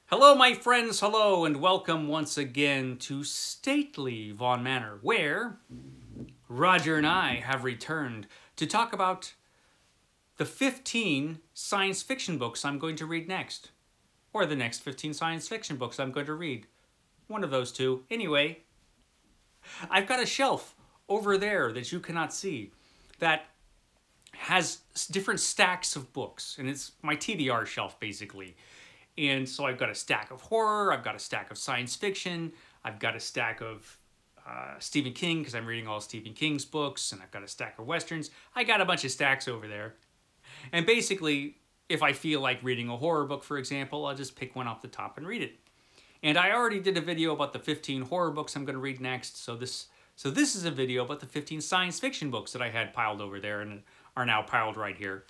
Hello, my friends, hello, and welcome once again to stately Vaughn Manor, where Roger and I have returned to talk about the 15 science fiction books I'm going to read next. Or the next 15 science fiction books I'm going to read. One of those two. Anyway, I've got a shelf over there that you cannot see that has different stacks of books, and it's my TBR shelf, basically. And so I've got a stack of horror, I've got a stack of science fiction, I've got a stack of Stephen King, because I'm reading all Stephen King's books, and I've got a stack of westerns. I got a bunch of stacks over there. And basically, if I feel like reading a horror book, for example, I'll just pick one off the top and read it. And I already did a video about the 15 horror books I'm going to read next, so this is a video about the 15 science fiction books that I had piled over there and are now piled right here.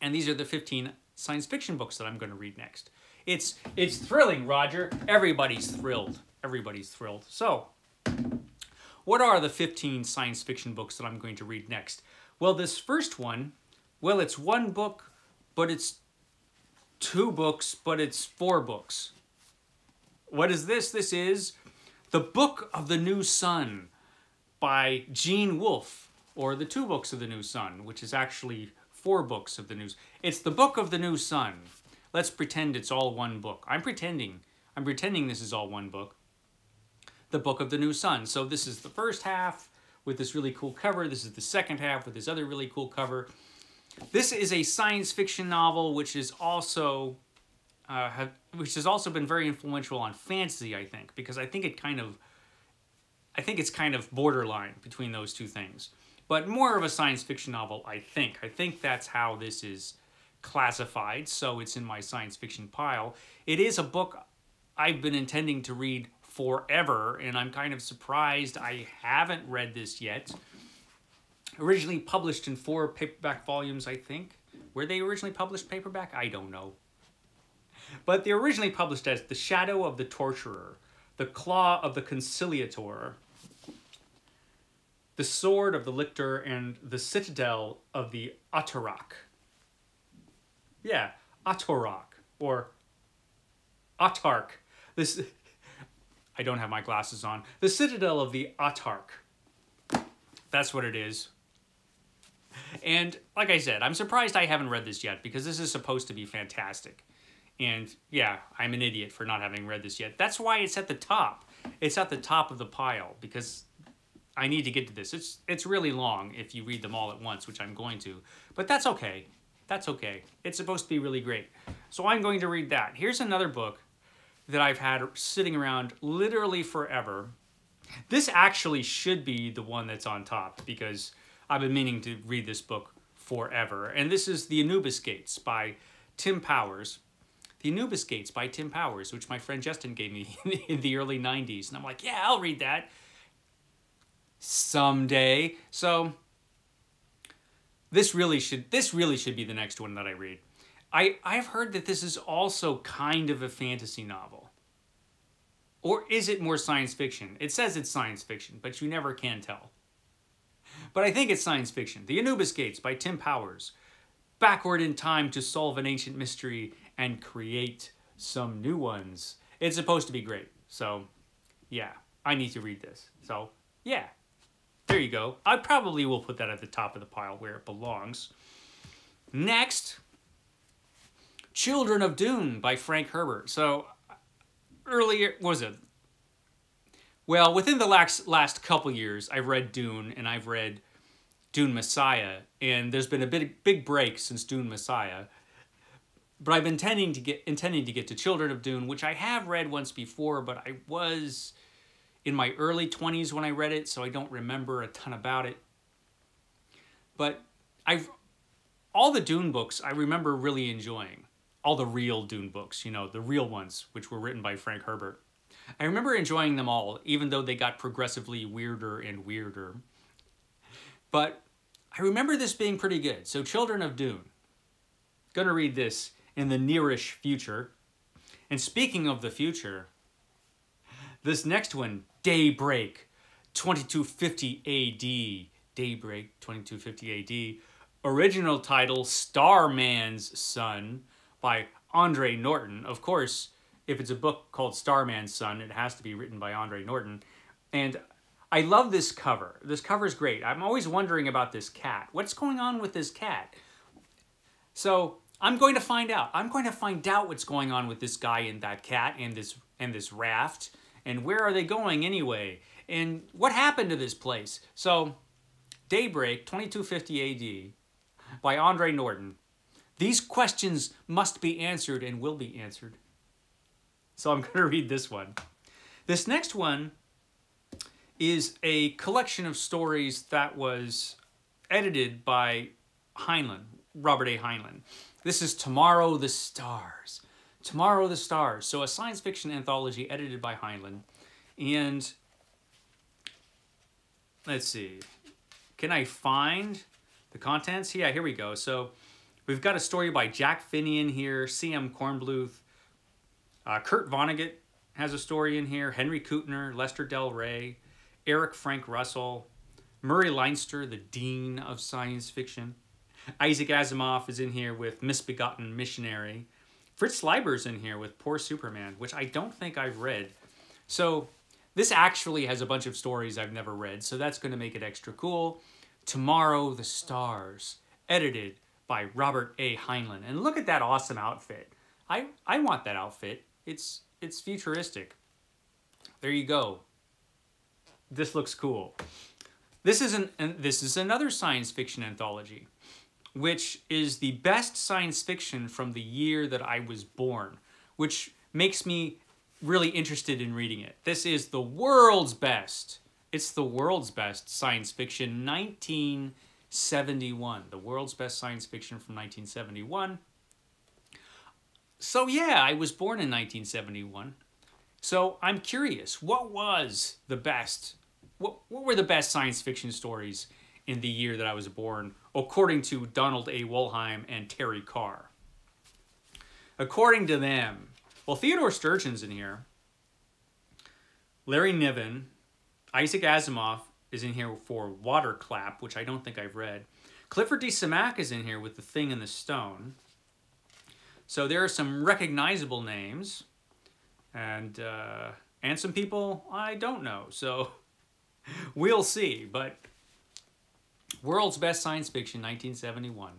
And these are the 15 science fiction books that I'm going to read next. It's thrilling, Roger. Everybody's thrilled. Everybody's thrilled. So, what are the 15 science fiction books that I'm going to read next? Well, this first one, well, it's one book, but it's two books, but it's four books. What is this? This is The Book of the New Sun by Gene Wolfe, or The Two Books of the New Sun, which is actually 4 books of the news. It's The Book of the New Sun. Let's pretend it's all one book. I'm pretending this is all one book. The Book of the New Sun. So this is the first half with this really cool cover. This is the second half with this other really cool cover. This is a science fiction novel which is also has also been very influential on fantasy, I think, because I think it's kind of borderline between those two things. But more of a science fiction novel, I think. I think that's how this is classified, so it's in my science fiction pile. It is a book I've been intending to read forever, and I'm kind of surprised I haven't read this yet. Originally published in 4 paperback volumes, I think. Were they originally published paperback? I don't know. But they're originally published as The Shadow of the Torturer, The Claw of the Conciliator, The Sword of the Lictor, and The Citadel of the Autarch. Yeah, Autarch, or Autarch. This, I don't have my glasses on. The Citadel of the Autarch. That's what it is. And like I said, I'm surprised I haven't read this yet, because this is supposed to be fantastic. And yeah, I'm an idiot for not having read this yet. That's why it's at the top. It's at the top of the pile, because I need to get to this. It's really long if you read them all at once, which I'm going to. But that's okay. That's okay. It's supposed to be really great. So I'm going to read that. Here's another book that I've had sitting around literally forever. This actually should be the one that's on top, because I've been meaning to read this book forever. And this is The Anubis Gates by Tim Powers. The Anubis Gates by Tim Powers, which my friend Justin gave me in the early 90s. And I'm like, yeah, I'll read that someday. So this really should be the next one that I read. I've heard that this is also kind of a fantasy novel. Or is it more science fiction? It says it's science fiction, but you never can tell. But I think it's science fiction. The Anubis Gates by Tim Powers. Backward in time to solve an ancient mystery and create some new ones. It's supposed to be great. So, yeah, I need to read this. So, yeah. There you go. I probably will put that at the top of the pile where it belongs. Next, Children of Dune by Frank Herbert. So, earlier, what was it? Well, within the last couple years, I've read Dune, and I've read Dune Messiah, and there's been a big break since Dune Messiah. But I've been intending to get to Children of Dune, which I have read once before, but I was in my early 20s when I read it, so I don't remember a ton about it. But all the Dune books I remember really enjoying. All the real Dune books, you know, the real ones, which were written by Frank Herbert. I remember enjoying them all, even though they got progressively weirder and weirder. But I remember this being pretty good. So Children of Dune. Gonna read this in the nearish future. And speaking of the future, this next one, Daybreak, 2250 AD. Daybreak, 2250 AD. Original title, Starman's Son, by Andre Norton. Of course, if it's a book called Starman's Son, it has to be written by Andre Norton. And I love this cover. This cover is great. I'm always wondering about this cat. What's going on with this cat? So I'm going to find out. I'm going to find out what's going on with this guy and that cat and this raft. And where are they going anyway? And what happened to this place? So Daybreak, 2250 AD, by Andre Norton. These questions must be answered and will be answered. So I'm going to read this one. This next one is a collection of stories that was edited by Heinlein, Robert A. Heinlein. This is Tomorrow the Stars. Tomorrow the Stars. So a science fiction anthology edited by Heinlein. And let's see. Can I find the contents? Yeah, here we go. So we've got a story by Jack Finian here, C.M. Kornbluth. Kurt Vonnegut has a story in here. Henry Kuttner, Lester Del Rey, Eric Frank Russell, Murray Leinster, the dean of science fiction. Isaac Asimov is in here with Misbegotten Missionary. Fritz Leiber's in here with Poor Superman, which I don't think I've read. So this actually has a bunch of stories I've never read, so that's going to make it extra cool. Tomorrow the Stars, edited by Robert A. Heinlein. And look at that awesome outfit. I want that outfit. It's futuristic. There you go. This looks cool. This is another science fiction anthology, which is the best science fiction from the year that I was born, which makes me really interested in reading it. This is the world's best. It's the world's best science fiction, 1971. The world's best science fiction from 1971. So yeah, I was born in 1971. So I'm curious, what was the best? What were the best science fiction stories in the year that I was born, according to Donald A. Wollheim and Terry Carr? According to them, well, Theodore Sturgeon's in here. Larry Niven, Isaac Asimov is in here for Waterclap, which I don't think I've read. Clifford D. Simak is in here with The Thing in the Stone. So there are some recognizable names, and some people I don't know. So we'll see. But world's best science fiction, 1971.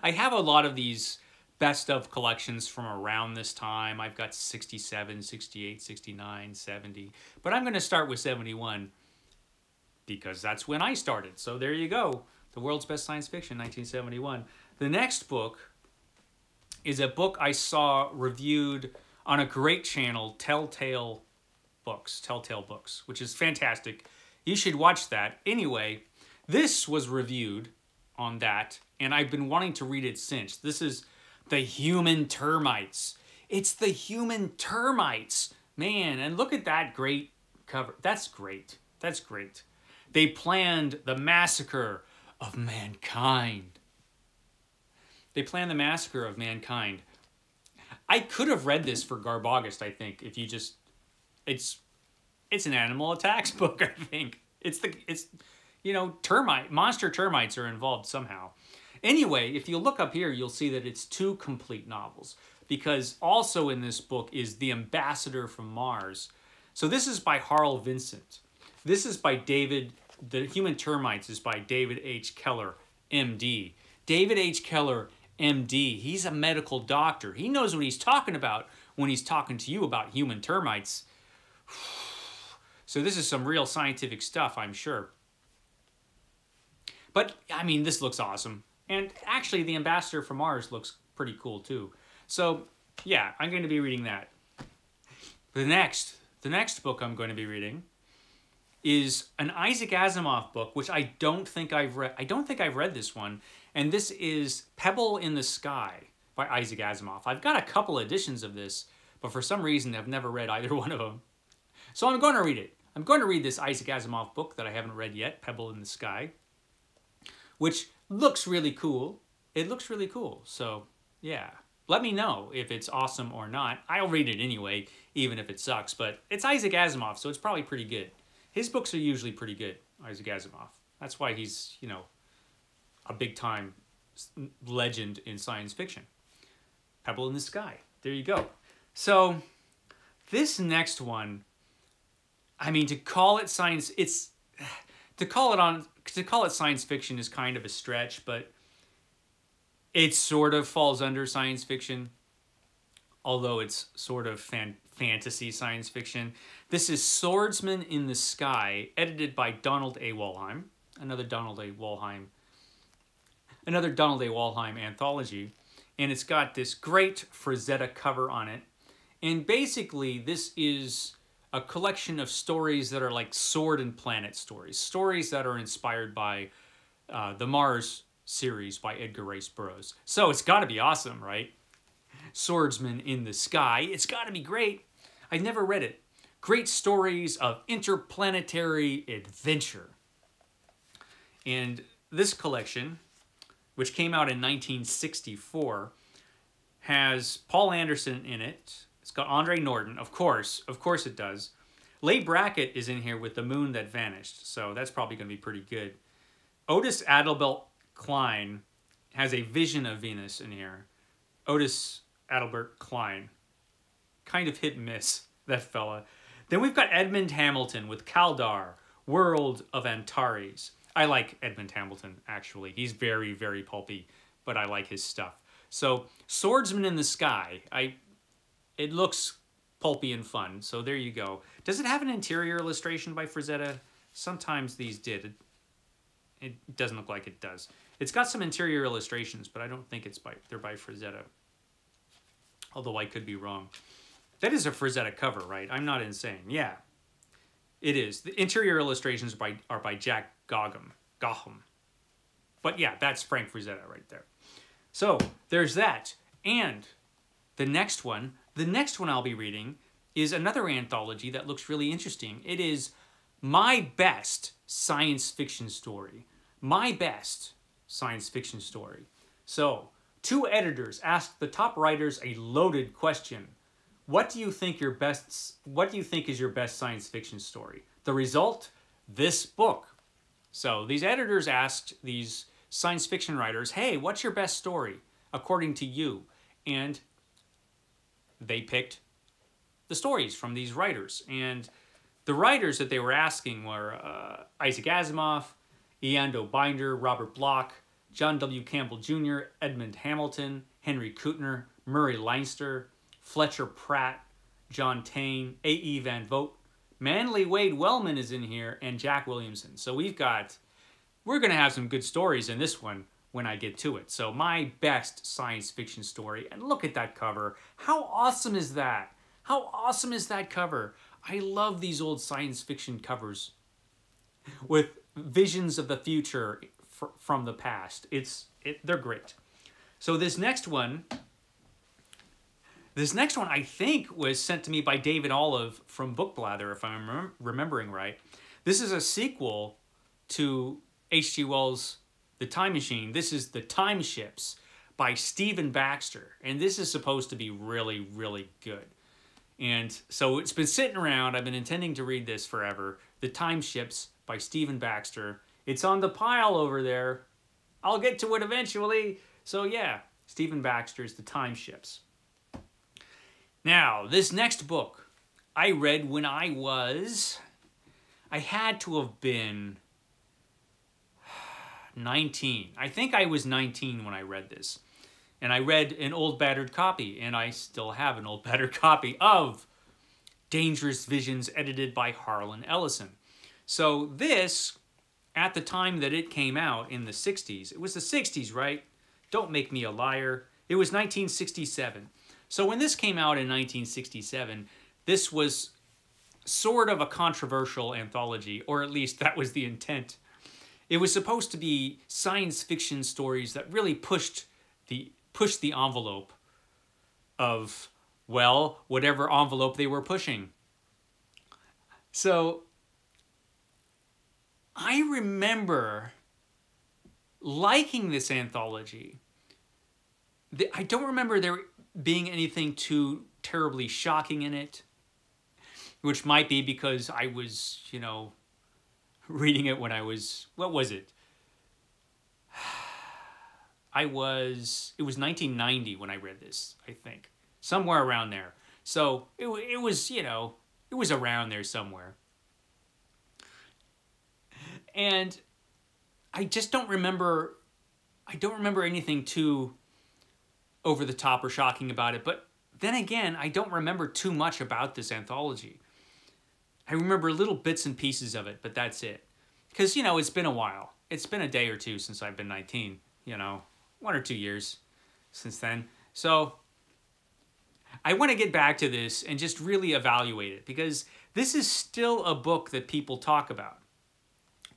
I have a lot of these best of collections from around this time. I've got 67, 68, 69, 70. But I'm going to start with 71 because that's when I started. So there you go. The world's best science fiction, 1971. The next book is a book I saw reviewed on a great channel, Telltale Books, which is fantastic. You should watch that. Anyway, this was reviewed on that, and I've been wanting to read it since. This is The Human Termites. It's The Human Termites. Man, and look at that great cover. That's great. That's great. They planned the massacre of mankind. They planned the massacre of mankind. I could have read this for Garb August, I think, if you just... It's an animal attacks book, I think. It's you know, monster termites are involved somehow. Anyway, if you look up here, you'll see that it's 2 complete novels, because also in this book is The Ambassador from Mars. So this is by Harl Vincent. This is by The Human Termites is by David H. Keller, MD. David H. Keller, MD. He's a medical doctor. He knows what he's talking about when he's talking to you about human termites. So this is some real scientific stuff, I'm sure. But, I mean, this looks awesome. And actually, The Ambassador from Mars looks pretty cool, too. So, yeah, I'm going to be reading that. The next book I'm going to be reading is an Isaac Asimov book, which I don't think I've read. I don't think I've read this one. And this is Pebble in the Sky by Isaac Asimov. I've got a couple editions of this, but for some reason I've never read either one of them. So I'm going to read it. I'm going to read this Isaac Asimov book that I haven't read yet, Pebble in the Sky, which looks really cool. It looks really cool. So, yeah. Let me know if it's awesome or not. I'll read it anyway, even if it sucks. But it's Isaac Asimov, so it's probably pretty good. His books are usually pretty good, Isaac Asimov. That's why he's, you know, a big-time legend in science fiction. Pebble in the Sky. There you go. So this next one, I mean, to call it science, to call it science fiction is kind of a stretch, but it sort of falls under science fiction, although it's sort of fantasy science fiction. This is Swordsmen in the Sky, edited by Donald A. Wollheim, another Donald A. Wollheim anthology, and it's got this great Frazetta cover on it. And basically, this is a collection of stories that are like Sword and Planet stories that are inspired by the Mars series by Edgar Rice Burroughs. So it's got to be awesome, right? Swordsman in the Sky. It's got to be great. I've never read it. Great stories of interplanetary adventure. And this collection, which came out in 1964, has Paul Anderson in it. It's got Andre Norton, of course it does. Leigh Brackett is in here with The Moon That Vanished, so that's probably going to be pretty good. Otis Adelbert Klein has A Vision of Venus in here. Otis Adelbert Klein. Kind of hit and miss, that fella. Then we've got Edmund Hamilton with Kaldar, World of Antares. I like Edmund Hamilton, actually. He's very, very pulpy, but I like his stuff. So, Swordsman in the Sky. It looks pulpy and fun, so there you go. Does it have an interior illustration by Frazetta? Sometimes these did. It doesn't look like it does. It's got some interior illustrations, but I don't think they're by Frazetta. Although I could be wrong. That is a Frazetta cover, right? I'm not insane. Yeah, it is. The interior illustrations are by Jack Gogham. But yeah, that's Frank Frazetta right there. So there's that. And the next one I'll be reading is another anthology that looks really interesting. It is My Best Science Fiction Story. My Best Science Fiction Story. So, 2 editors asked the top writers a loaded question. What do you think is your best science fiction story? The result? This book. So, these editors asked these science fiction writers, hey, what's your best story according to you? And they picked the stories from these writers. And the writers that they were asking were Isaac Asimov, Eando Binder, Robert Bloch, John W. Campbell Jr., Edmund Hamilton, Henry Kuttner, Murray Leinster, Fletcher Pratt, John Taine, A.E. Van Vogt, Manly Wade Wellman is in here, and Jack Williamson. So we're going to have some good stories in this one when I get to it. So My Best Science Fiction Story. And look at that cover. How awesome is that? How awesome is that cover? I love these old science fiction covers with visions of the future from the past. They're great. So this next one I think was sent to me by David Olive from Book Blather, if I'm remembering right. This is a sequel to H.G. Wells' The Time Machine. This is The Time Ships by Stephen Baxter. And this is supposed to be really, really good. And so it's been sitting around. I've been intending to read this forever. The Time Ships by Stephen Baxter. It's on the pile over there. I'll get to it eventually. So yeah, Stephen Baxter's The Time Ships. Now, this next book I read when I had to have been 19. I think I was 19 when I read this. And I read an old battered copy, and I still have an old battered copy of Dangerous Visions, edited by Harlan Ellison. So this, at the time that it came out in the 60s, it was the 60s, right? Don't make me a liar. It was 1967. So when this came out in 1967, this was sort of a controversial anthology, or at least that was the intent. It was supposed to be science fiction stories that really pushed the envelope of, well, whatever envelope they were pushing. So I remember liking this anthology. I don't remember there being anything too terribly shocking in it, which might be because I was, reading it when I was, what was it? It was 1990 when I read this, I think. Somewhere around there. So it was, you know, it was around there somewhere. And I just don't remember, I don't remember anything too over the top or shocking about it. But then again, I don't remember too much about this anthology. I remember little bits and pieces of it, but that's it. Because, you know, it's been a while. It's been a day or two since I've been 19, you know, 1 or 2 years since then. So I want to get back to this and just really evaluate it, because this is still a book that people talk about.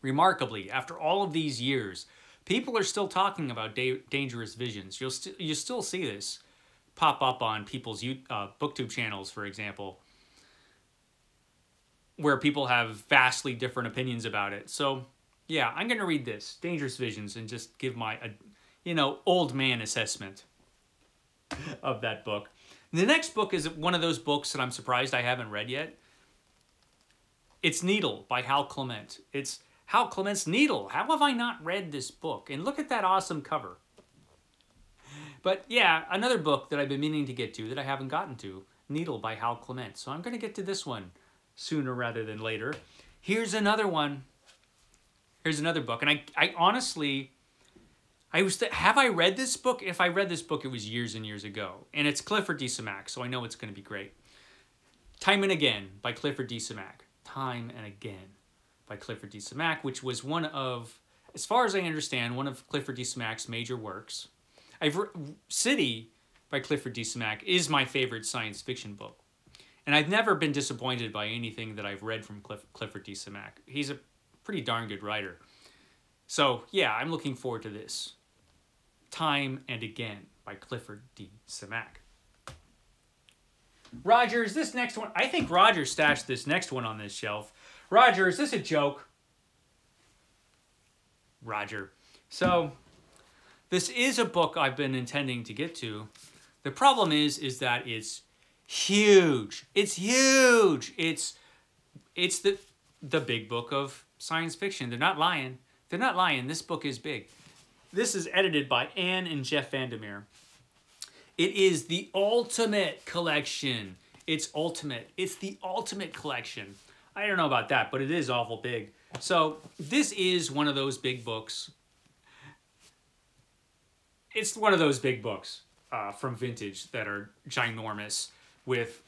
Remarkably, after all of these years, people are still talking about Dangerous Visions. You still see this pop up on people's booktube channels, for example, where people have vastly different opinions about it. So, yeah, I'm going to read this, Dangerous Visions, and just give my, you know, old man assessment of that book. The next book is one of those books that I'm surprised I haven't read yet. It's Needle by Hal Clement. It's Hal Clement's Needle. How have I not read this book? And look at that awesome cover. But yeah, another book that I've been meaning to get to that I haven't gotten to, Needle by Hal Clement. So I'm going to get to this one sooner rather than later. Here's another one. Here's another book. And I honestly, have I read this book? If I read this book, it was years and years ago. And it's Clifford D. Samack, so I know it's going to be great. Time and Again by Clifford D. Samack. Time and Again by Clifford D. Samack, which was one of, as far as I understand, one of Clifford D. Samack's major works. City by Clifford D. Samack is my favorite science fiction book. And I've never been disappointed by anything that I've read from Clifford D. Samack. He's a pretty darn good writer. So, yeah, I'm looking forward to this. Time and Again by Clifford D. Samack. Roger, is this next one? I think Roger stashed this next one on this shelf. Roger, is this a joke? Roger. So, this is a book I've been intending to get to. The problem is that it's huge. It's huge. It's the big book of science fiction. They're not lying. They're not lying. This book is big. This is edited by Anne and Jeff Vandermeer. It is the ultimate collection. It's ultimate. It's the ultimate collection. I don't know about that, but it is awful big. So this is one of those big books. It's one of those big books from Vintage that are ginormous with,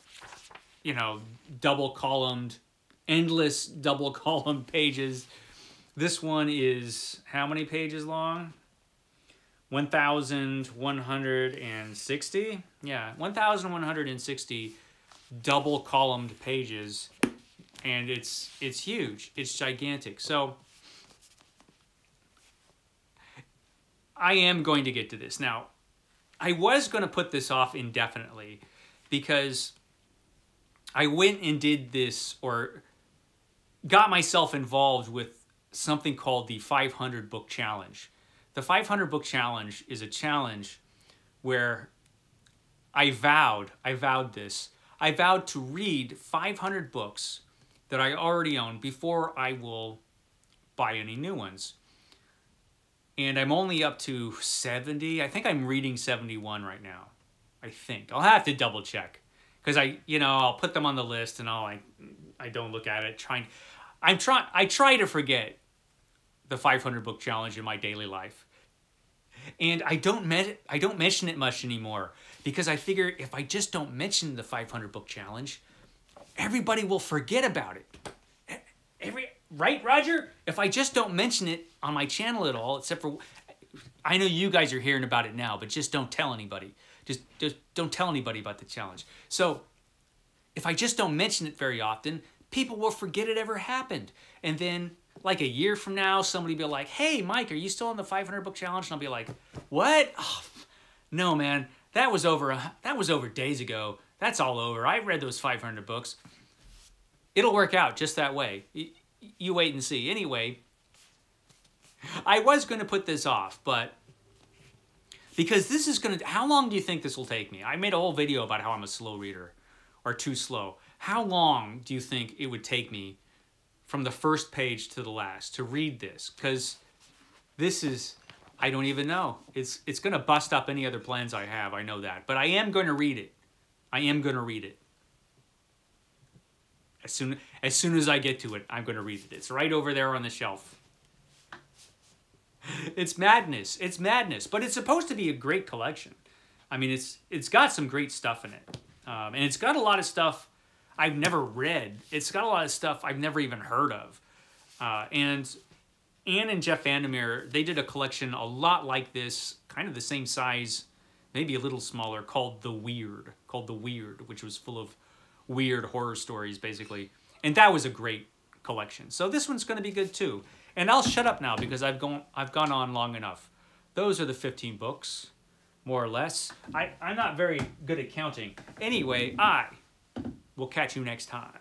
you know, double-columned, endless double-columned pages. This one is how many pages long? 1,160? Yeah, 1,160 double-columned pages. And it's huge. It's gigantic. So I am going to get to this. Now, I was going to put this off indefinitely because I went and did this, or got myself involved with something called the 500 Book Challenge. The 500 Book Challenge is a challenge where I vowed to read 500 books that I already own before I will buy any new ones. And I'm only up to 70. I think I'm reading 71 right now. I think. I'll have to double check. Because I'll put them on the list and I don't look at it. I try to forget the 500 book challenge in my daily life. And I don't mention it much anymore. Because I figure if I just don't mention the 500 book challenge, everybody will forget about it. Right, Roger? If I just don't mention it on my channel at all, except for, I know you guys are hearing about it now, but just don't tell anybody. Just don't tell anybody about the challenge. So, if I just don't mention it very often, people will forget it ever happened. And then, like a year from now, somebody will be like, hey, Mike, are you still on the 500 book challenge? And I'll be like, what? Oh, no, man, that was over days ago. That's all over. I read those 500 books. It'll work out just that way. You wait and see. Anyway, I was going to put this off, but because this is going to... How long do you think this will take me? I made a whole video about how I'm a slow reader, or too slow. How long do you think it would take me from the first page to the last to read this? Because this is... I don't even know. It's going to bust up any other plans I have. I know that. But I am going to read it. I am going to read it. As soon as I get to it, I'm going to read it. It's right over there on the shelf. It's madness. It's madness. But it's supposed to be a great collection. I mean, it's got some great stuff in it. And it's got a lot of stuff I've never read. It's got a lot of stuff I've never even heard of. And Anne and Jeff Vandermeer, they did a collection a lot like this, kind of the same size, maybe a little smaller, called The Weird, which was full of weird horror stories, basically. And that was a great collection. So this one's going to be good, too. And I'll shut up now because I've gone on long enough. Those are the 15 books, more or less. I'm not very good at counting. Anyway, I will catch you next time.